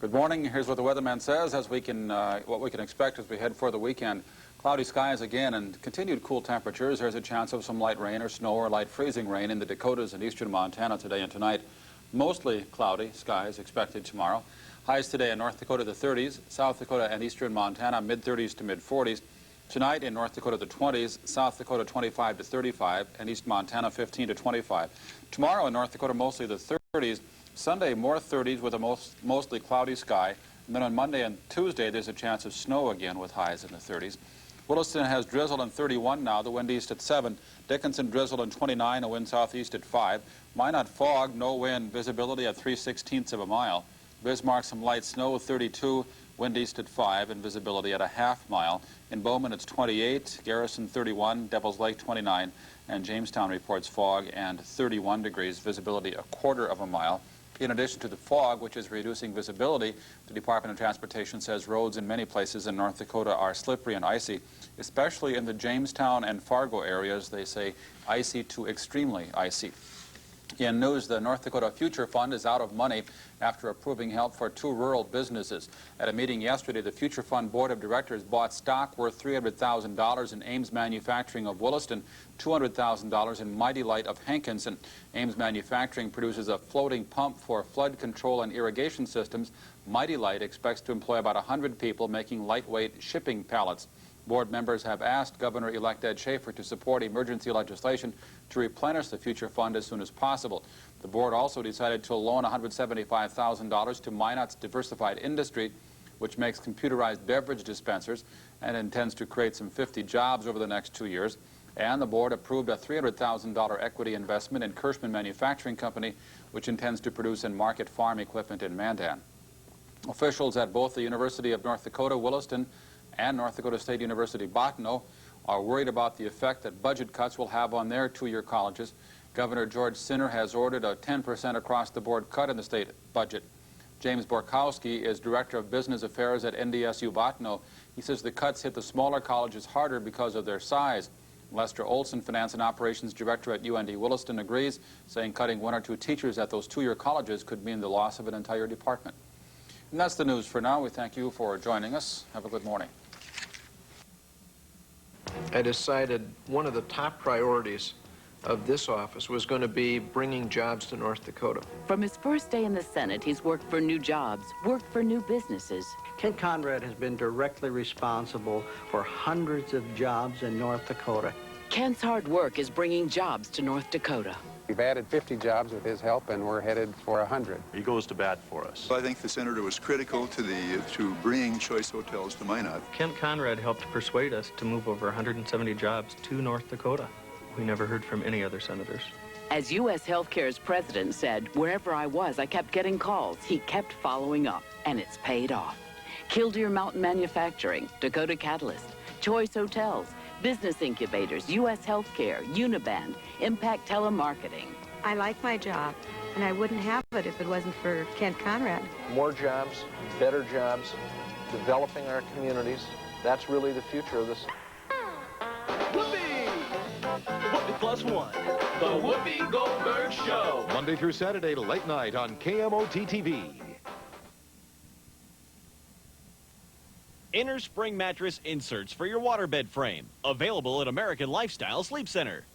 Good morning. Here's what the weatherman says as what we can expect as we head for the weekend. Cloudy skies again and continued cool temperatures. There's a chance of some light rain or snow or light freezing rain in the Dakotas and eastern Montana today and tonight. Mostly cloudy skies expected tomorrow. Highs today in North Dakota the 30s, South Dakota and eastern Montana mid-30s to mid-40s. Tonight in North Dakota the 20s, South Dakota 25 to 35, and East Montana 15 to 25. Tomorrow in North Dakota mostly the 30s. Sunday more 30s with a mostly cloudy sky. And then on Monday and Tuesday there's a chance of snow again with highs in the 30s. Williston has drizzle and 31 now, the wind east at 7. Dickinson drizzle and 29, a wind southeast at 5. Minot fog, no wind, visibility at 3/16 of a mile. Bismarck some light snow, 32, wind east at 5, and visibility at a half mile. In Bowman it's 28, Garrison 31, Devil's Lake 29, and Jamestown reports fog and 31 degrees, visibility a quarter of a mile. In addition to the fog, which is reducing visibility, the Department of Transportation says roads in many places in North Dakota are slippery and icy, especially in the Jamestown and Fargo areas. They say icy to extremely icy. In news, the North Dakota Future Fund is out of money after approving help for 2 rural businesses. At a meeting yesterday, the Future Fund Board of Directors bought stock worth $300,000 in Ames Manufacturing of Williston, $200,000 in Mighty Light of Hankinson. Ames Manufacturing produces a floating pump for flood control and irrigation systems. Mighty Light expects to employ about 100 people making lightweight shipping pallets. Board members have asked Governor-elect Ed Schaefer to support emergency legislation to replenish the Future Fund as soon as possible. The board also decided to loan $175,000 to Minot's Diversified Industry, which makes computerized beverage dispensers and intends to create some 50 jobs over the next 2 years. And the board approved a $300,000 equity investment in Kirschman Manufacturing Company, which intends to produce and market farm equipment in Mandan. Officials at both the University of North Dakota, Williston, and North Dakota State University, Bottineau, are worried about the effect that budget cuts will have on their 2-year colleges. Governor George Sinner has ordered a 10% across-the-board cut in the state budget. James Borkowski is Director of Business Affairs at NDSU Bottineau. He says the cuts hit the smaller colleges harder because of their size. Lester Olson, Finance and Operations Director at UND Williston, agrees, saying cutting 1 or 2 teachers at those 2-year colleges could mean the loss of an entire department. And that's the news for now. We thank you for joining us. Have a good morning. I decided one of the top priorities of this office was going to be bringing jobs to North Dakota. From his first day in the Senate, he's worked for new jobs, worked for new businesses. Kent Conrad has been directly responsible for hundreds of jobs in North Dakota. Kent's hard work is bringing jobs to North Dakota. We've added 50 jobs with his help, and we're headed for 100. He goes to bat for us. I think the senator was critical to bringing choice hotels to Minot. Kent Conrad helped persuade us to move over 170 jobs to North Dakota. We never heard from any other senators. As U.S. Healthcare's president said, wherever I was, I kept getting calls. He kept following up, and it's paid off. Killdeer Mountain Manufacturing, Dakota Catalyst, Choice Hotels, Business Incubators, U.S. Healthcare, Uniband, Impact Telemarketing. I like my job, and I wouldn't have it if it wasn't for Kent Conrad. More jobs, better jobs, developing our communities. That's really the future of this. Whoopi! Whoopi plus one. The Whoopi Goldberg Show. Monday through Saturday, late night on KMOT TV. Inner spring mattress inserts for your waterbed frame. Available at American Lifestyle Sleep Center.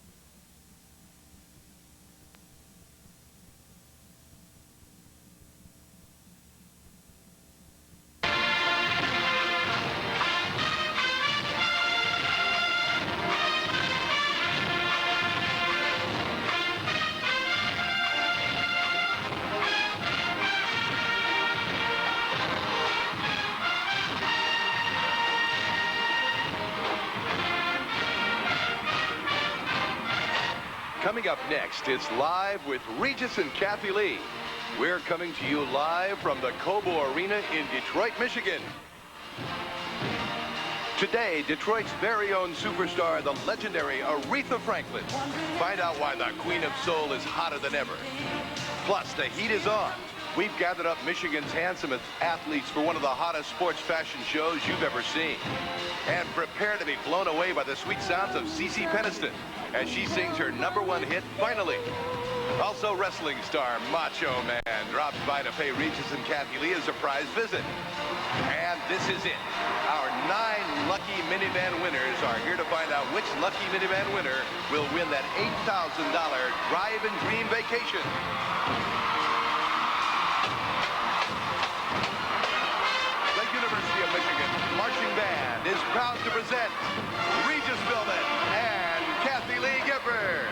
Coming up next, it's Live with Regis and Kathie Lee. We're coming to you live from the Cobo Arena in Detroit, Michigan. Today, Detroit's very own superstar, the legendary Aretha Franklin. Find out why the Queen of Soul is hotter than ever. Plus, the heat is on. We've gathered up Michigan's handsomest athletes for one of the hottest sports fashion shows you've ever seen. And prepare to be blown away by the sweet sounds of Cece Peniston as she sings her #1 hit, Finally. Also, wrestling star Macho Man drops by to pay Regis and Kathie Lee a surprise visit. And this is it. Our 9 lucky minivan winners are here to find out which lucky minivan winner will win that $8,000 drive-in dream vacation. The University of Michigan Marching Band is proud to present Regis Philbin and Kathie Lee Gifford.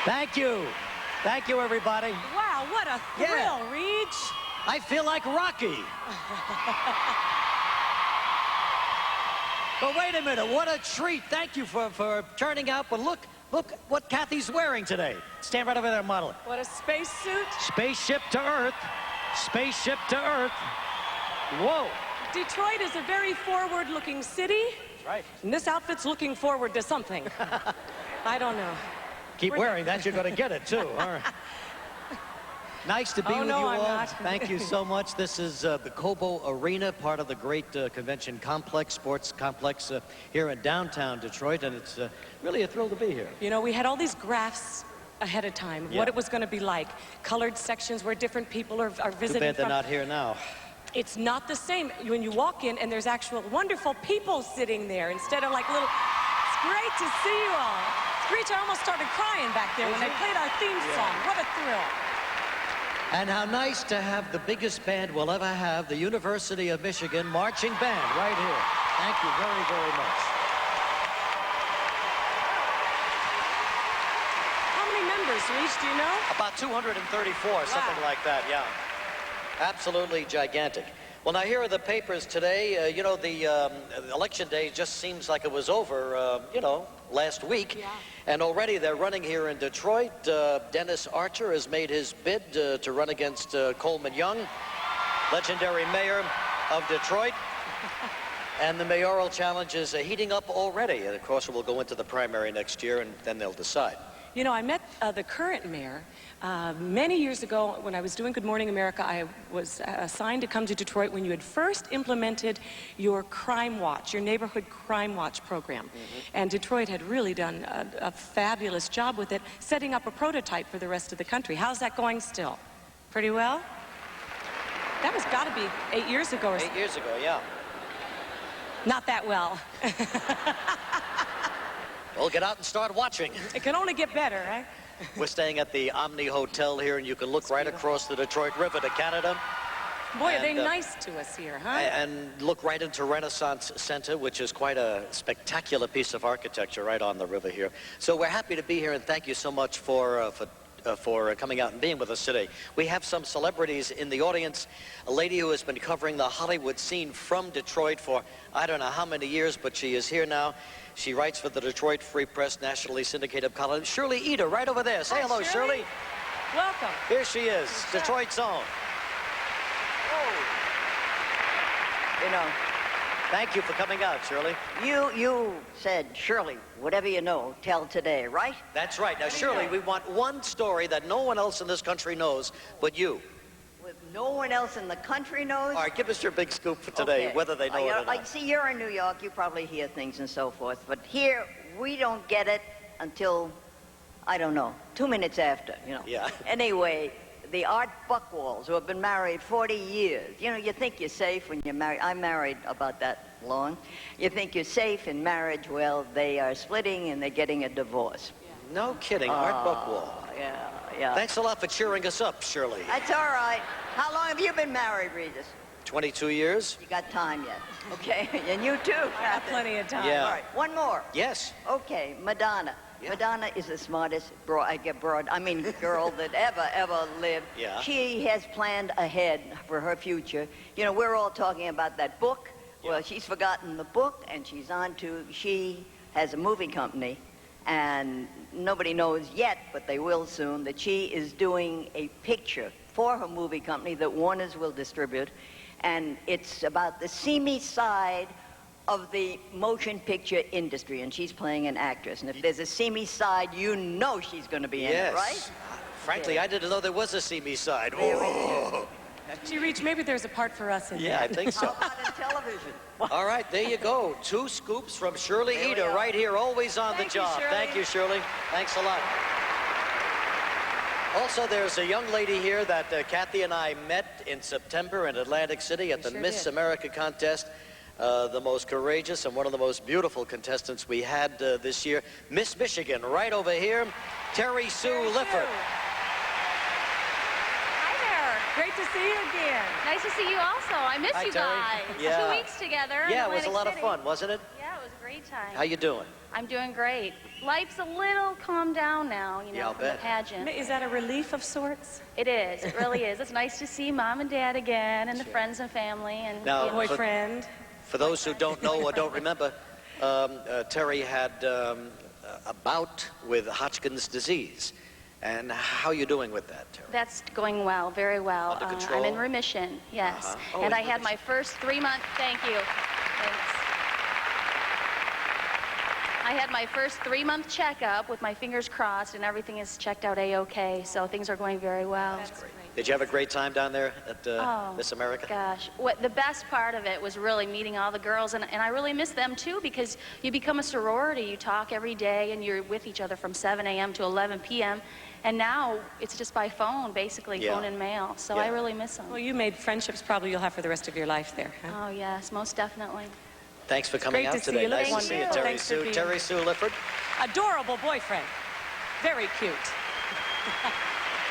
Thank you. Thank you, everybody. Wow, what a thrill, Reg. I feel like Rocky. But wait a minute, what a treat. Thank you for turning out. But look what Kathie's wearing today. Stand right over there, model it. What a spacesuit. Spaceship to Earth. Spaceship to Earth. Whoa. Detroit is a very forward-looking city. That's right. And this outfit's looking forward to something. I don't know. Keep wearing that, you're going to get it, too. All right. Nice to be with you all. I'm not. Thank you so much. This is the Cobo Arena, part of the great convention complex, sports complex here in downtown Detroit, and it's really a thrill to be here. You know, we had all these graphs ahead of time, what it was going to be like. Colored sections where different people are visiting. Too bad they're not here now. It's not the same when you walk in and there's actual wonderful people sitting there instead of like little... It's great to see you all. Reach, I almost started crying back there when they played our theme song. What a thrill. And how nice to have the biggest band we'll ever have, the University of Michigan Marching Band, right here. Thank you very, very much. How many members, Reach, do you know? About 234, something like that, yeah. Absolutely gigantic. Well, now here are the papers today. You know, the election day just seems like it was over, you know, last week. Yeah. And already they're running here in Detroit. Dennis Archer has made his bid to run against Coleman Young, legendary mayor of Detroit. And the mayoral challenge is heating up already. And of course, we'll go into the primary next year, and then they'll decide. You know, I met the current mayor many years ago when I was doing Good Morning America. I was assigned to come to Detroit when you had first implemented your Crime Watch, your neighborhood Crime Watch program. Mm-hmm. And Detroit had really done a fabulous job with it, setting up a prototype for the rest of the country. How's that going still? Pretty well? That was got to be 8 years ago or so. 8 years ago, yeah. Not that well. Well, get out and start watching. It can only get better, right? We're staying at the Omni Hotel here, and you can look right across the Detroit River to Canada. Boy, are they nice to us here, huh? And look right into Renaissance Center, which is quite a spectacular piece of architecture right on the river here. So we're happy to be here, and thank you so much for coming out and being with us today. We have some celebrities in the audience. A lady who has been covering the Hollywood scene from Detroit for I don't know how many years, but she is here now. She writes for the Detroit Free Press, nationally syndicated column. Shirley Eder, right over there. Say hello, Shirley. Welcome. Here she is, Detroit's own. You know, thank you for coming out, Shirley. you said, Shirley, whatever you know, tell today, right? That's right. Now, Shirley, we want one story that no one else in this country knows but you. With no one else in the country knows? All right, give us your big scoop for today, Okay. whether they know it or not. See, you're in New York, you probably hear things and so forth, but here, we don't get it until, I don't know, 2 minutes after, you know. Yeah. Anyway, the Art Buckwalls, who have been married 40 years. You know, you think you're safe when you're married. I'm married about that long. You think you're safe in marriage. Well, they are splitting and they're getting a divorce. Yeah. No kidding, Art Buckwall. Yeah. Thanks a lot for cheering us up, Shirley. That's all right. How long have you been married, Regis? 22 years. You got time yet? Okay, and you too. I got plenty of time. Yeah. All right, one more. Yes. Okay, Madonna. Madonna is the smartest girl that ever lived. Yeah. She has planned ahead for her future. You know, we're all talking about that book. Well, she's forgotten the book, and she has a movie company, and nobody knows yet, but they will soon, that she is doing a picture for her movie company that Warner's will distribute, and it's about the seamy side of the motion picture industry, and she's playing an actress. And if there's a seamy side, you know she's going to be in it, right? Frankly, I didn't know there was a seamy side. Gee, Reach, maybe there's a part for us in there. Yeah, I think so. How about in television? All right, there you go. 2 scoops from Shirley Eder right here, always on the job. Thank you, Shirley. Thanks a lot. Also, there's a young lady here that Kathie and I met in September in Atlantic City at the Miss America contest. The most courageous and one of the most beautiful contestants we had this year. Miss Michigan, right over here, Terry Sue Lifford. Great to see you again. Nice to see you also. I miss you guys. Yeah. 2 weeks together. Yeah, it was a lot of fun, wasn't it? Yeah, it was a great time. How you doing? I'm doing great. Life's a little calmed down now, you know, from the pageant. Is that a relief of sorts? It is. It really is. It's nice to see Mom and Dad again, and the friends and family, and Now, boyfriend. For those who don't know or don't remember, Terry had a bout with Hodgkin's disease. And how are you doing with that, Terry? That's going well, very well. Under control? I'm in remission, yes. Oh, and I had my first 3-month, thank you. I had my first 3-month checkup with my fingers crossed, and everything is checked out A-OK, so things are going very well. That's great. Did you have a great time down there at Miss America? Gosh, the best part of it was really meeting all the girls, and I really miss them too, because you become a sorority. You talk every day, and you're with each other from 7 a.m. to 11 p.m., and now it's just by phone, basically, phone and mail, so I really miss them. Well, you made friendships probably you'll have for the rest of your life there, huh? Oh, yes, most definitely. Thanks for coming out today. Nice to see you, Terry Sue. Terry Sue Lifford. Adorable boyfriend. Very cute.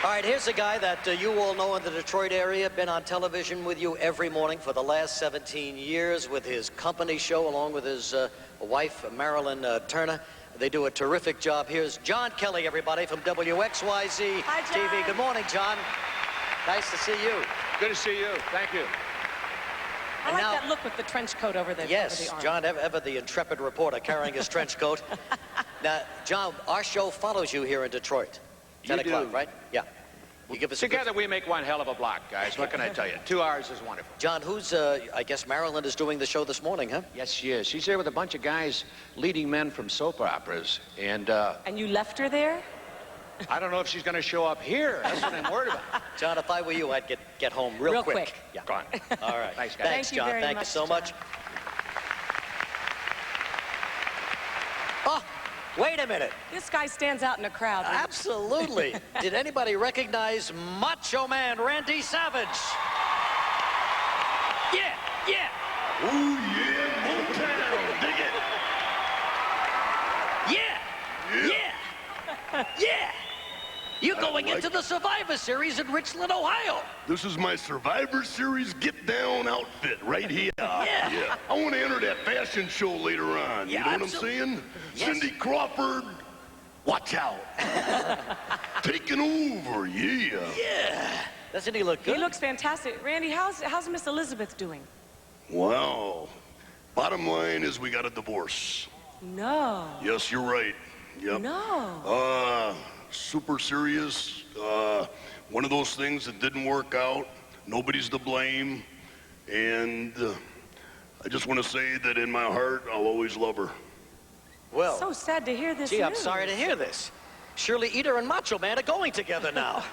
All right, here's a guy that you all know in the Detroit area, been on television with you every morning for the last 17 years with his company show, along with his wife, Marilyn Turner. They do a terrific job. Here's John Kelly, everybody, from WXYZ TV. Good morning, John. Nice to see you. Good to see you. Thank you. I like that look with the trench coat over the arm. John, ever the intrepid reporter carrying his trench coat. Now, John, our show follows you here in Detroit. 10 o'clock, right? Yeah. You give us Together we make one hell of a block, guys. What can I tell you? 2 hours is wonderful. John, who's, I guess Marilyn is doing the show this morning, huh? Yes, she is. She's there with a bunch of guys, leading men from soap operas, and... And you left her there? I don't know if she's going to show up here. That's what I'm worried about. John, if I were you, I'd get home real quick. Yeah. Gone. All right. Thanks, guys. Thanks, John. Thank you so much. Oh, wait a minute. This guy stands out in a crowd. Absolutely. Did anybody recognize Macho Man Randy Savage? Yeah, yeah. Oh, yeah, Motown. Dig it. Yeah, yeah, yeah. You're going into the Survivor Series in Richland, Ohio. This is my Survivor Series Get Down outfit right here. Yeah. I want to enter that fashion show later on. Yeah, you know what I'm saying? Yes. Cindy Crawford, watch out. Taking over, yeah. Yeah. Doesn't he look good? He looks fantastic. Randy, how's Miss Elizabeth doing? Well, bottom line is we got a divorce. No. Yes, you're right. Yep. No. Super serious. One of those things that didn't work out. Nobody's to blame. And I just want to say that in my heart, I'll always love her. Well, so sad to hear this gee, I'm news. sorry to hear this. Shirley Eder and Macho Man are going together now.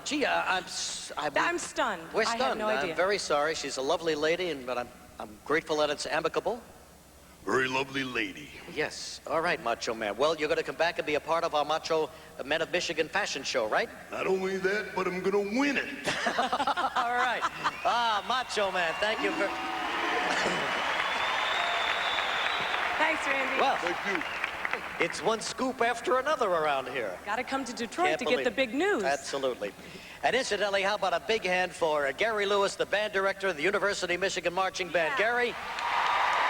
Gee, I'm stunned. We're stunned. I have no idea. I'm very sorry. She's a lovely lady, but I'm grateful that it's amicable. Very lovely lady. Yes. All right, Macho Man. Well, you're going to come back and be a part of our Macho Men of Michigan fashion show, right? Not only that, but I'm going to win it. All right. Macho Man, thank you for... Thanks, Randy. Well, thank you. It's one scoop after another around here. Got to come to Detroit to get the big news. Absolutely. And incidentally, how about a big hand for Gary Lewis, the band director of the University of Michigan Marching Band. Gary,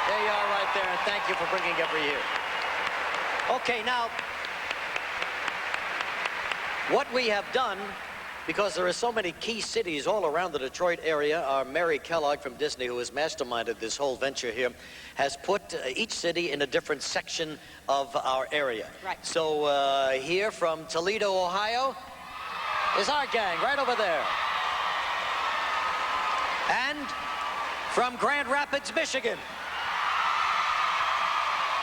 there you are right there, and thank you for bringing every year. Okay, now, what we have done, because there are so many key cities all around the Detroit area, our Mary Kellogg from Disney, who has masterminded this whole venture here, has put each city in a different section of our area. Right. So here from Toledo, Ohio, is our gang right over there. And from Grand Rapids, Michigan,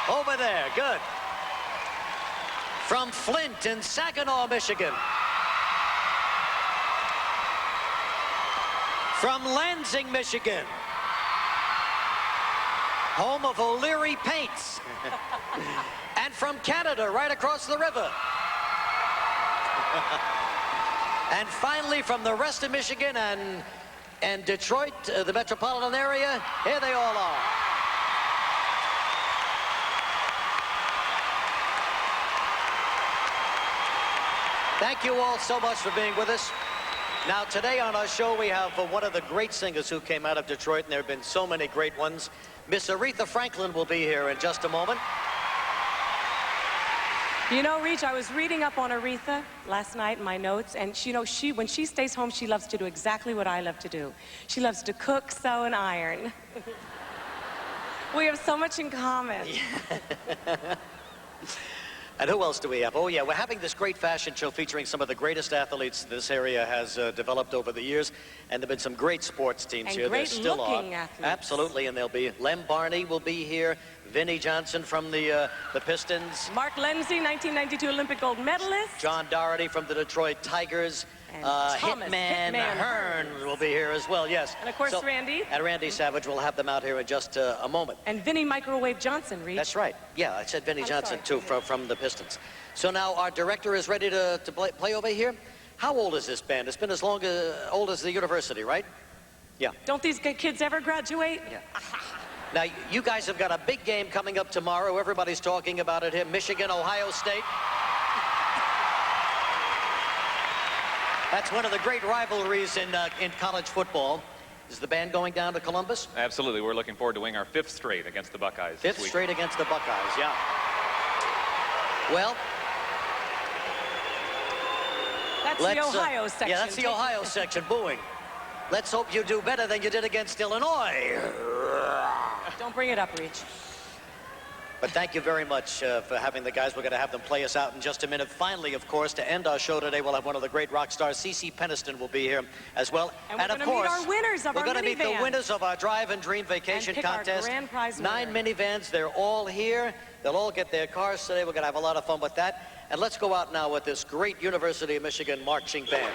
over there, good. From Flint and Saginaw, Michigan. From Lansing, Michigan. Home of O'Leary Paints. And from Canada, right across the river. And finally, from the rest of Michigan and Detroit, the metropolitan area, here they all are. Thank you all so much for being with us. Now, today on our show, we have one of the great singers who came out of Detroit, and there have been so many great ones. Miss Aretha Franklin will be here in just a moment. You know, Reach, I was reading up on Aretha last night in my notes, and you know, when she stays home, she loves to do exactly what I love to do. She loves to cook, sew, and iron. We have so much in common. And who else do we have? Oh, yeah, we're having this great fashion show featuring some of the greatest athletes this area has developed over the years. And there have been some great sports teams and here. Great There still are. athletes. Absolutely, and there'll be Lem Barney will be here. Vinnie Johnson from the Pistons. Mark Lenzi, 1992 Olympic gold medalist. John Doherty from the Detroit Tigers. Thomas, Hitman Hearn will be here as well, yes. And of course, Randy. And Randy Savage, will have them out here in just a moment. And Vinnie Microwave Johnson, Reach. That's right. Yeah, I said Vinnie Johnson, too, from the Pistons. So now our director is ready to play over here. How old is this band? It's been as old as the university, right? Yeah. Don't these kids ever graduate? Yeah. Now, you guys have got a big game coming up tomorrow. Everybody's talking about it here. Michigan, Ohio State. That's one of the great rivalries in college football. Is the band going down to Columbus? Absolutely. We're looking forward to winning our 5th straight against the Buckeyes. Fifth straight against the Buckeyes, yeah. Well, that's the Ohio section. Yeah, that's the Ohio section, booing. Let's hope you do better than you did against Illinois. Don't bring it up, Reach. But thank you very much for having the guys. We're going to have them play us out in just a minute. Finally, of course, to end our show today, we'll have one of the great rock stars, Cece Peniston, will be here as well. And of course, meet our winners of we're our going to meet the minivans. winners of our Drive and Dream Vacation and pick Contest. Our grand prize 9 winner. minivans. They're all here. They'll all get their cars today. We're going to have a lot of fun with that. And let's go out now with this great University of Michigan marching band.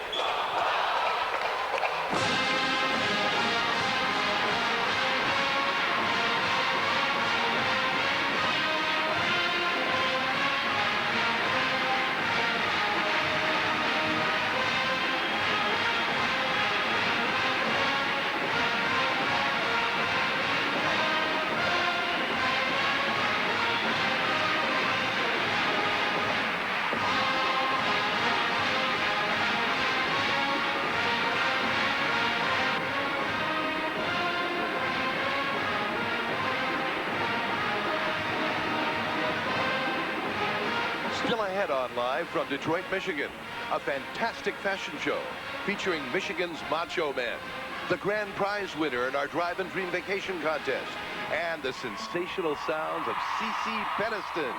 Still ahead on Live from Detroit, Michigan, a fantastic fashion show featuring Michigan's Macho Men, the grand prize winner in our Drive and Dream Vacation Contest, and the sensational sounds of Cece Peniston.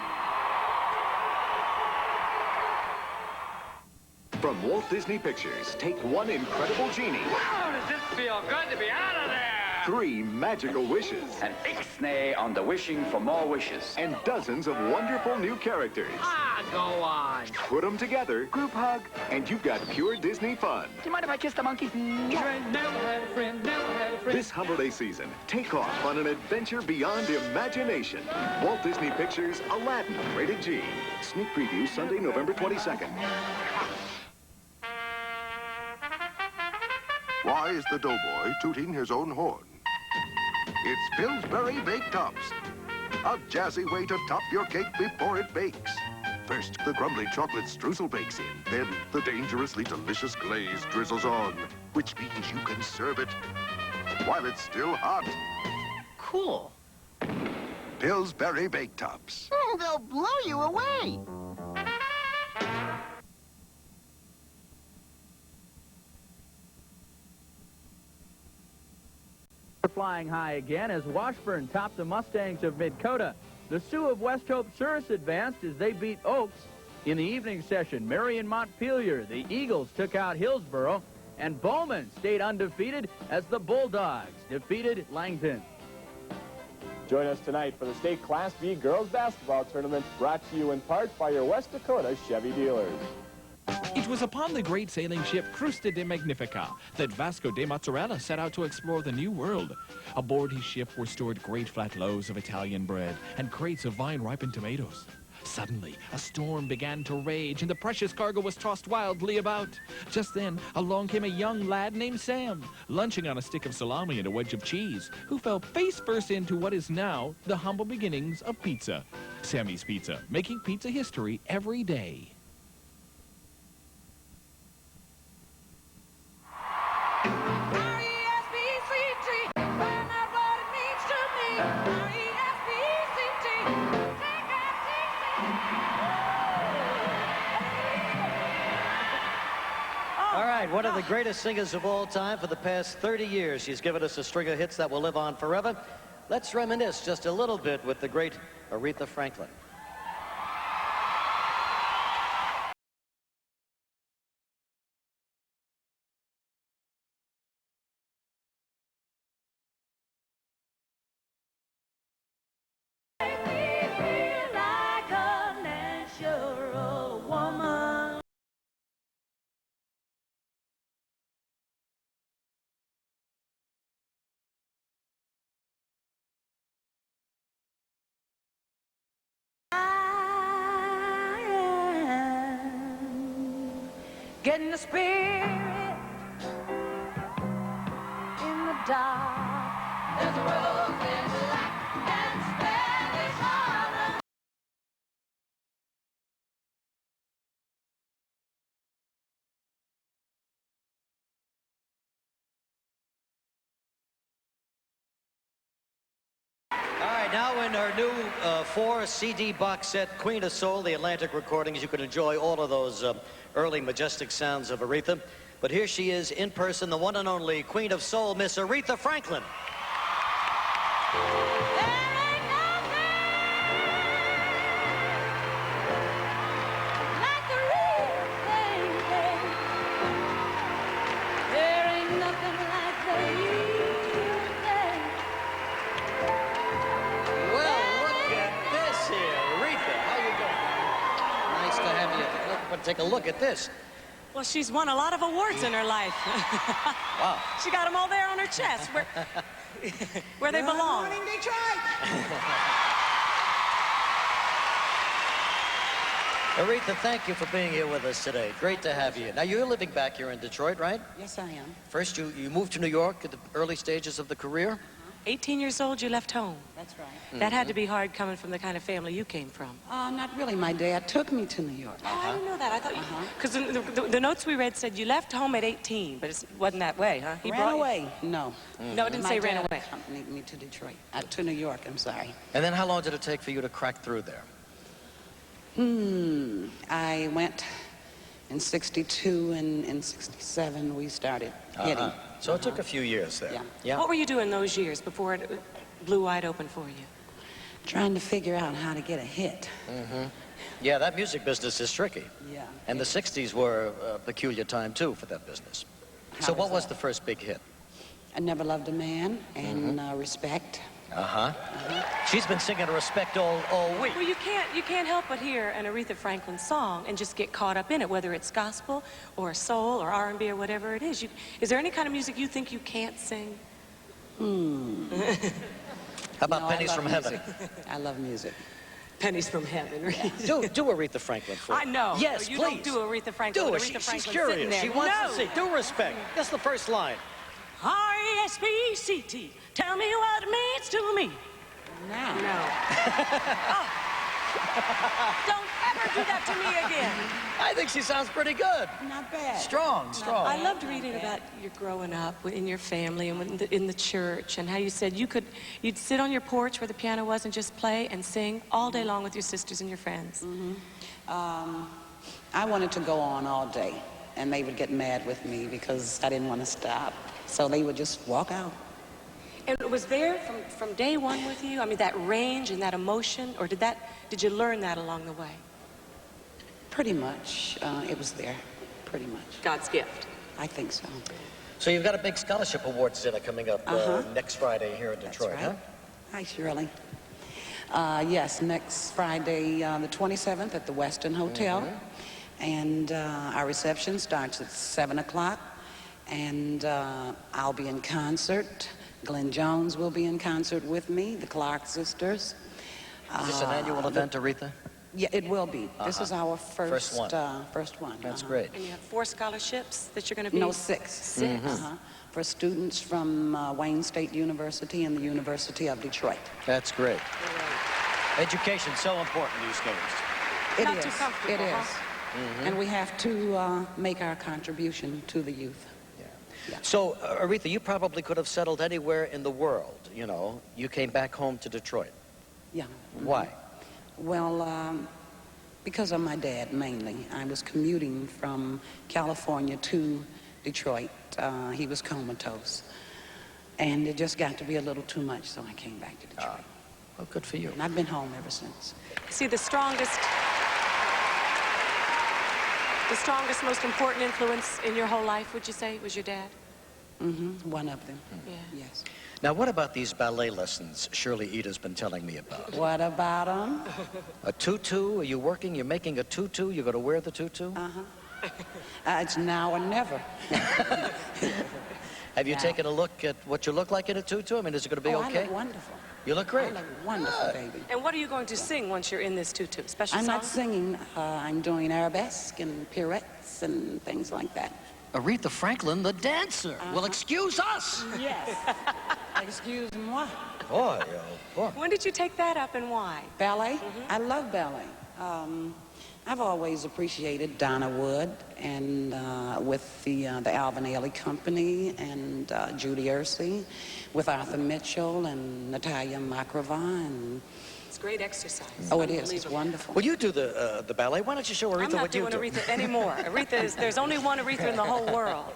From Walt Disney Pictures, take one incredible genie. Wow, does it feel good to be out of there? 3 magical wishes. An ixnay on the wishing for more wishes. And dozens of wonderful new characters. Ah, go on. Put them together, group hug, and you've got pure Disney fun. Do you mind if I kiss the monkey? Never had a friend, never had a friend. This holiday season, take off on an adventure beyond imagination. Walt Disney Pictures, Aladdin, rated G. Sneak preview Sunday, November 22nd. Why is the doughboy tooting his own horn? It's Pillsbury Baked Tops. A jazzy way to top your cake before it bakes. First, the crumbly chocolate streusel bakes in. Then, the dangerously delicious glaze drizzles on, which means you can serve it while it's still hot. Cool. Pillsbury Baked Tops. They'll blow you away. Flying high again as Washburn topped the Mustangs of Dakota. The Sioux of West Hope Souris advanced as they beat Oaks. In the evening session, Marion Montpelier, the Eagles took out Hillsboro, and Bowman stayed undefeated as the Bulldogs defeated Langton. Join us tonight for the state Class B girls basketball tournament, brought to you in part by your West Dakota Chevy dealers. It was upon the great sailing ship Crusta de Magnifica that Vasco de Mozzarella set out to explore the New World. Aboard his ship were stored great flat loaves of Italian bread and crates of vine-ripened tomatoes. Suddenly, a storm began to rage, and the precious cargo was tossed wildly about. Just then, along came a young lad named Sam, lunching on a stick of salami and a wedge of cheese, who fell face-first into what is now the humble beginnings of pizza. Sammy's Pizza, making pizza history every day. All right, one of the greatest singers of all time for the past 30 years. She's given us a string of hits that will live on forever. Let's reminisce just a little bit with the great Aretha Franklin. Getting the spirit in the dark. There's a rose in black and Spanish Harlem. All right, now in her new 4-CD box set, Queen of Soul, the Atlantic recordings, you can enjoy all of those early majestic sounds of Aretha. But here she is in person, the one and only Queen of Soul, Miss Aretha Franklin. Take a look at this. Well, she's won a lot of awards in her life. Wow. She got them all there on her chest, where they belong. Good morning, Detroit. Aretha, thank you for being here with us today. Great to have you. Now, you're living back here in Detroit, right? Yes, I am. First, you moved to New York at the early stages of the career? 18 years old, you left home. That's right. That had to be hard coming from the kind of family you came from. Not really. My dad took me to New York. Oh, I didn't know that. I thought because the notes we read said you left home at 18, but it wasn't that way, huh? He ran away. No. No, it didn't say ran away. My dad accompanied me to Detroit, to New York, I'm sorry. And then how long did it take for you to crack through there? I went in 62 and in 67 we started hitting. So it took a few years there. Yeah. What were you doing those years before it blew wide open for you? Trying to figure out how to get a hit. Yeah, that music business is tricky. Yeah. And the 60s were a peculiar time, too, for that business. So what was the first big hit? I Never Loved a Man and Respect. She's been singing Respect all week. Well, you can't help but hear an Aretha Franklin song and just get caught up in it, whether it's gospel or soul or R&B or whatever it is. Is there any kind of music you think you can't sing? How about Pennies from Heaven? I love music. Pennies from Heaven. do Aretha Franklin for I know. Yes, you please. don't do Aretha Franklin. Do it. Aretha She's Franklin curious. She wants no. to see. Do Respect. That's the first line. R-E-S-P-C-T. Tell me what it means to me. No. No. Don't ever do that to me again. I think she sounds pretty good. Not bad. Strong, strong. I loved reading about your growing up in your family and in the church, and how you said you'd sit on your porch where the piano was and just play and sing all day long with your sisters and your friends. I wanted to go on all day, and they would get mad with me because I didn't want to stop. So they would just walk out. And it was there from day one with you? I mean, that range and that emotion, or did you learn that along the way? Pretty much. It was there, pretty much. God's gift. I think so. So you've got a big scholarship awards dinner coming up next Friday here in Detroit, That's right. Hi, Shirley. Yes, next Friday, the 27th at the Westin Hotel. And our reception starts at 7 o'clock. And I'll be in concert. Glenn Jones will be in concert with me, the Clark sisters. Is this an annual event, Aretha? Yeah, it will be. This is our first one. That's great. And you have 4 scholarships that you're going to be? No, 6. 6. For students from Wayne State University and the University of Detroit. That's great. Education so important these days. It Not is. too comfortable, It is. huh? And we have to make our contribution to the youth. So, Aretha, you probably could have settled anywhere in the world, you know. You came back home to Detroit. Yeah. Why? Well, because of my dad, mainly. I was commuting from California to Detroit. He was comatose. And it just got to be a little too much, so I came back to Detroit. Well, good for you. And I've been home ever since. See, the strongest, most important influence in your whole life, would you say, was your dad? One of them. Yeah. Yes. Now, what about these ballet lessons Shirley Eda's been telling me about? What about them? A tutu? Are you working? You're making a tutu? You're going to wear the tutu? It's now or never. Have you taken a look at what you look like in a tutu? I mean, is it going to be okay? I look wonderful. You look great. I look wonderful, baby. And what are you going to sing once you're in this tutu? Special I'm song? not singing. I'm doing arabesque and pirouettes and things like that. Aretha Franklin, the dancer. Well, excuse us. Yes. Excuse moi. Boy, oh boy. When did you take that up and why? Ballet? I love ballet. I've always appreciated Donna Wood and with the Alvin Ailey Company and Judy Ursey, with Arthur Mitchell and Natalia Makrova. And It's great exercise. oh, it is. It's wonderful. Well, you do the ballet. Why don't you show Aretha what you do? I'm not doing Aretha anymore. There's only one Aretha in the whole world.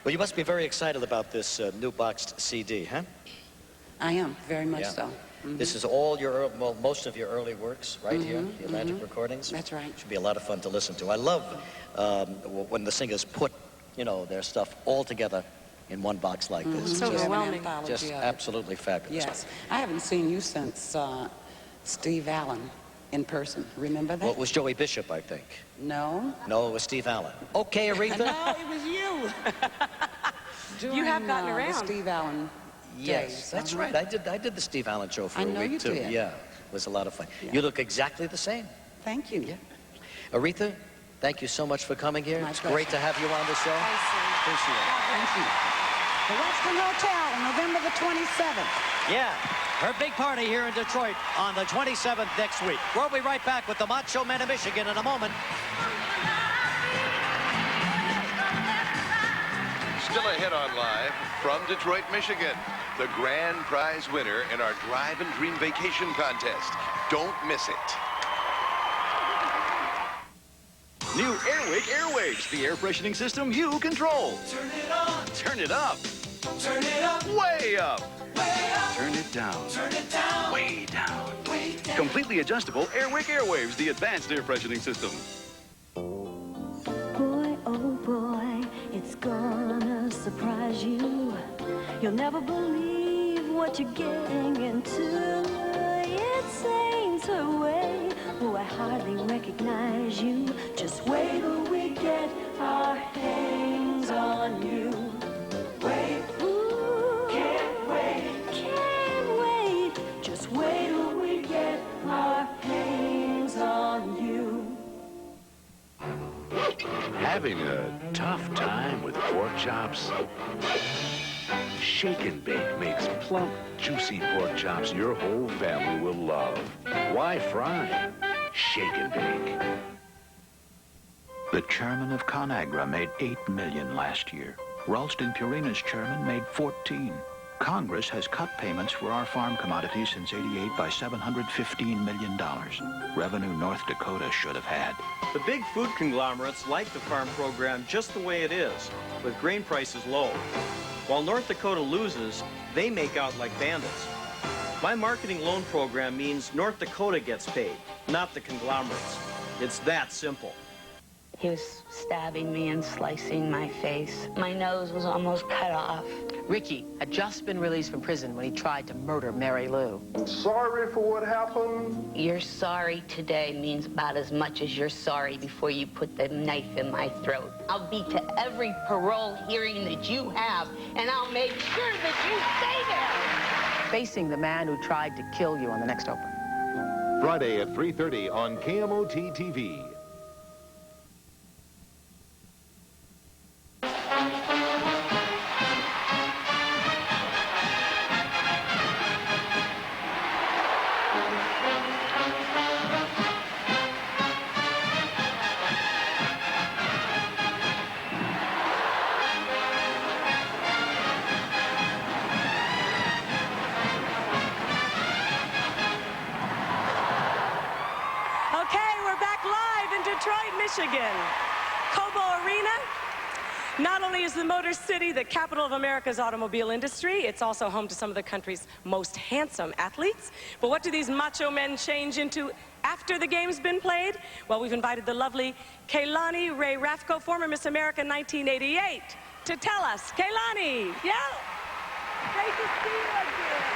Well, you must be very excited about this new boxed CD, huh? I am, very much so. This is all your, well, most of your early works right here, the Atlantic recordings. That's right. Should be a lot of fun to listen to. I love when the singers put, you know, their stuff all together in one box like this. So overwhelming. Just absolutely fabulous. Yes. I haven't seen you since Steve Allen in person. Remember that? Well, it was Joey Bishop, I think. No. No, it was Steve Allen. Okay, Aretha. No, it was you. You have gotten The around. Steve Allen Yes, days. that's right. I did the Steve Allen show for I a know week you too. did. Yeah, it was a lot of fun. Yeah. You look exactly the same. Thank you. Yeah. Aretha, thank you so much for coming here. My It's pleasure. great to have you on the show. Appreciate it. Thank you. The Westin Hotel, November the 27th. Yeah, her big party here in Detroit on the 27th next week. We'll be right back with the Macho Men of Michigan in a moment. Still ahead on Live from Detroit, Michigan. The grand prize winner in our Drive and Dream Vacation Contest. Don't miss it. New Airwick Airwaves, the air freshening system you control. Turn it on. Turn it up. Turn it up. Way up. Way up. Turn it down. Turn it down. Way down. Way down. Completely adjustable Airwick Airwaves, the advanced air freshening system. Boy, oh boy, it's gonna surprise you. You'll never believe what you're getting into. It ain't her way. Oh, I hardly recognize you. Just wait till we get our hands on you. Wait, ooh, can't wait. Just wait till we get our hands on you. Having a tough time with pork chops? Shake and Bake makes plump, juicy pork chops your whole family will love. Why fry? Shake and Bake. The chairman of ConAgra made $8 million last year. Ralston Purina's chairman made 14. Congress has cut payments for our farm commodities since '88 by $715 million. Revenue North Dakota should have had. The big food conglomerates like the farm program just the way it is, with grain prices low. While North Dakota loses, they make out like bandits. My marketing loan program means North Dakota gets paid, not the conglomerates. It's that simple. He was stabbing me and slicing my face. My nose was almost cut off. Ricky had just been released from prison when he tried to murder Mary Lou. I'm sorry for what happened. You're sorry today means about as much as you're sorry before you put the knife in my throat. I'll be to every parole hearing that you have, and I'll make sure that you stay there. Facing the man who tried to kill you on the next Oprah. Friday at 3:30 on KMOT TV. Michigan. Cobo Arena not only is the Motor City the capital of America's automobile industry, it's also home to some of the country's most handsome athletes. But what do these macho men change into after the game's been played? Well, we've invited the lovely Kaylani Ray Rafko, former Miss America 1988, to tell us. Kaylani, yeah? Great to see you again.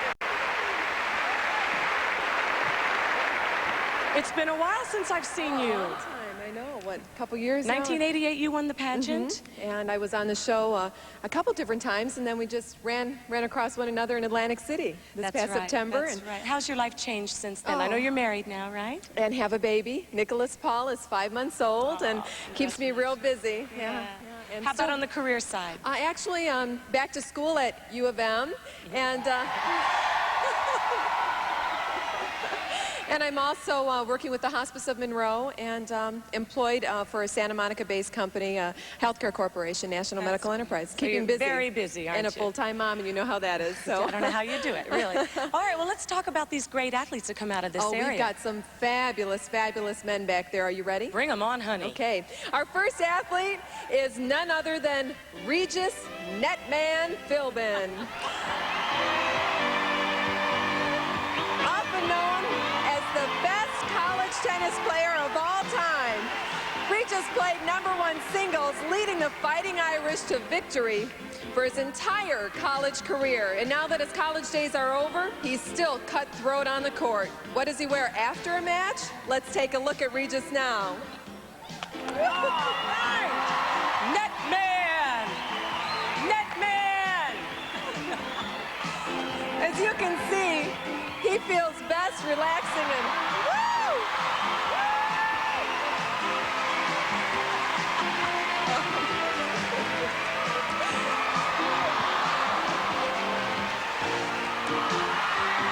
It's been a while since I've seen you. A long time, I know. What, a couple years 1988, you won the pageant. And I was on the show a couple different times, and then we just ran across one another in Atlantic City this past September. That's right. How's your life changed since then? I know you're married now, right? And have a baby. Nicholas Paul is 5 months old and keeps me real busy. Yeah. And how about on the career side? I actually back to school at U of M, and and I'm also working with the Hospice of Monroe and employed for a Santa Monica-based company, Healthcare Corporation, National Medical Enterprise. So Keeping you're busy. very busy, aren't you? And a full-time mom, and you know how that is. So I don't know how you do it, really. All right, well, let's talk about these great athletes that come out of this area. We've got some fabulous, fabulous men back there. Are you ready? Bring them on, honey. Okay. Our first athlete is none other than Regis Netman Philbin. Often known as the best college tennis player of all time. Regis played #1 singles, leading the Fighting Irish to victory for his entire college career. And now that his college days are over, he's still cutthroat on the court. What does he wear after a match? Let's take a look at Regis now. Netman! Netman! As you can see, he feels best relaxing and woo!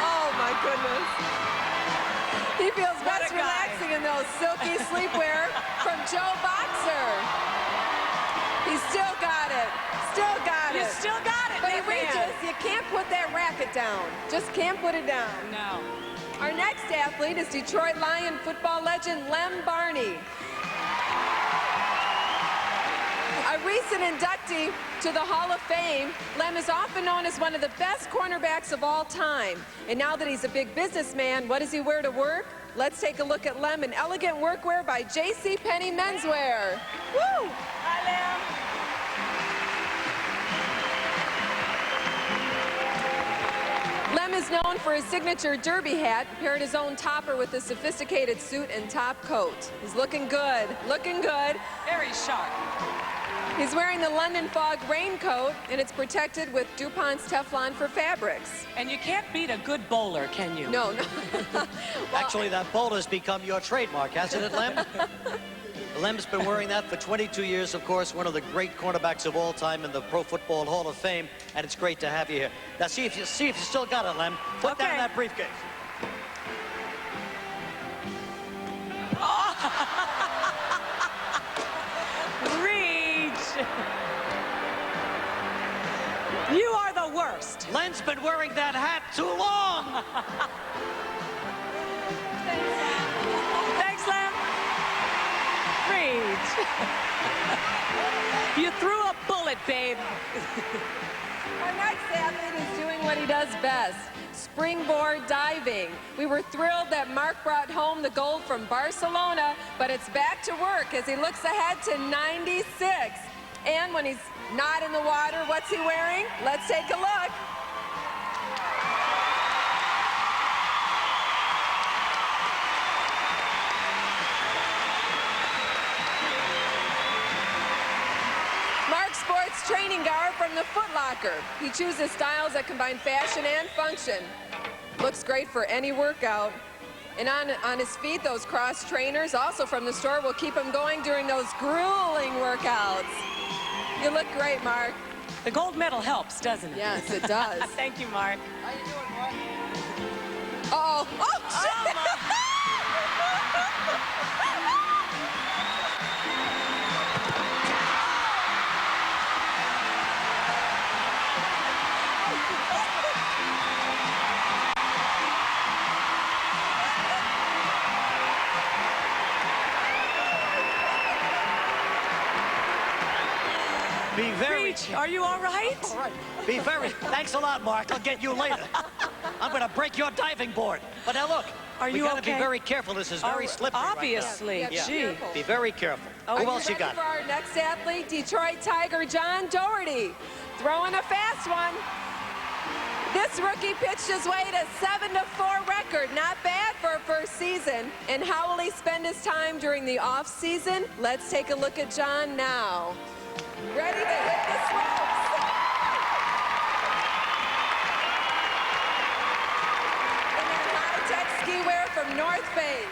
Oh my goodness. He feels best relaxing in those silky sleepwear from Joe Boxer. He's still got it. Still got it. You still got it, But Netman. Regis, you can't put that racket down. Just can't put it down. No. Our next athlete is Detroit Lion football legend Lem Barney. A recent inductee to the Hall of Fame, Lem is often known as one of the best cornerbacks of all time. And now that he's a big businessman, what does he wear to work? Let's take a look at Lem in elegant workwear by J.C. Penney Menswear. Woo! Hi, Lem. Lem is known for his signature derby hat, paired his own topper with a sophisticated suit and top coat. He's looking good, looking good. Very sharp. He's wearing the London Fog raincoat, and it's protected with DuPont's Teflon for fabrics. And you can't beat a good bowler, can you? No, no. Actually, that bowler's become your trademark, hasn't it, Lem? Lem's been wearing that for 22 years, of course, one of the great cornerbacks of all time in the Pro Football Hall of Fame, and it's great to have you here. Now, see if you still got it, Lem. Put down that briefcase. Reach! You are the worst. Len's been wearing that hat too long. Thanks, Lem. Reach. You threw a bullet, babe. Our next athlete is doing what he does best, springboard diving. We were thrilled that Mark brought home the gold from Barcelona, but it's back to work as he looks ahead to 96. And when he's not in the water, what's he wearing? Let's take a look. Mark sports training garb from the Foot Locker. He chooses styles that combine fashion and function. Looks great for any workout. And on his feet, those cross trainers, also from the store, will keep him going during those grueling workouts. You look great, Mark. The gold medal helps, doesn't it? Yes, it does. Thank you, Mark. How you doing, Mark? Uh-oh. Oh, shit. Be very... Reach, are you all right? All right. Be very... Thanks a lot, Mark. I'll get you later. I'm going to break your diving board. But now look, we got to be very careful. This is very slippery. Obviously, right now. gee. Be very careful. Who else you got? For our next athlete, Detroit Tiger John Doherty. Throwing a fast one. This rookie pitched his way to 7-4 record. Not bad for a first season. And how will he spend his time during the off season? Let's take a look at John now. Ready to hit the slopes. And then high-tech ski wear from North Face.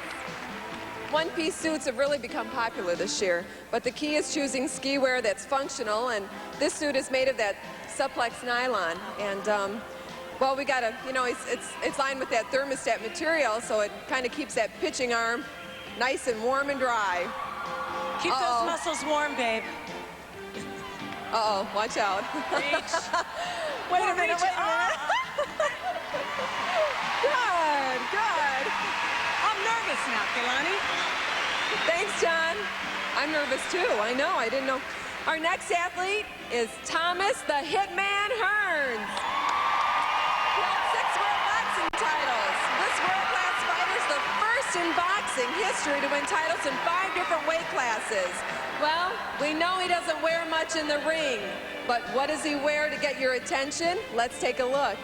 One-piece suits have really become popular this year, but the key is choosing ski wear that's functional, and this suit is made of that Supplex nylon. And well, we gotta, you know, it's lined with that thermostat material, so it kind of keeps that pitching arm nice and warm and dry. Keep those muscles warm, babe. Uh-oh, watch out. Reach. Wait a minute, wait a minute. Good, good. I'm nervous now, Kehlani. Thanks, John. I'm nervous too, I know, I didn't know. Our next athlete is Thomas the Hitman Hearns. He holds 6 world boxing titles. This world-class fighter is the first in boxing history to win titles in 5 different weight classes. Well, we know he doesn't wear much in the ring, but what does he wear to get your attention? Let's take a look.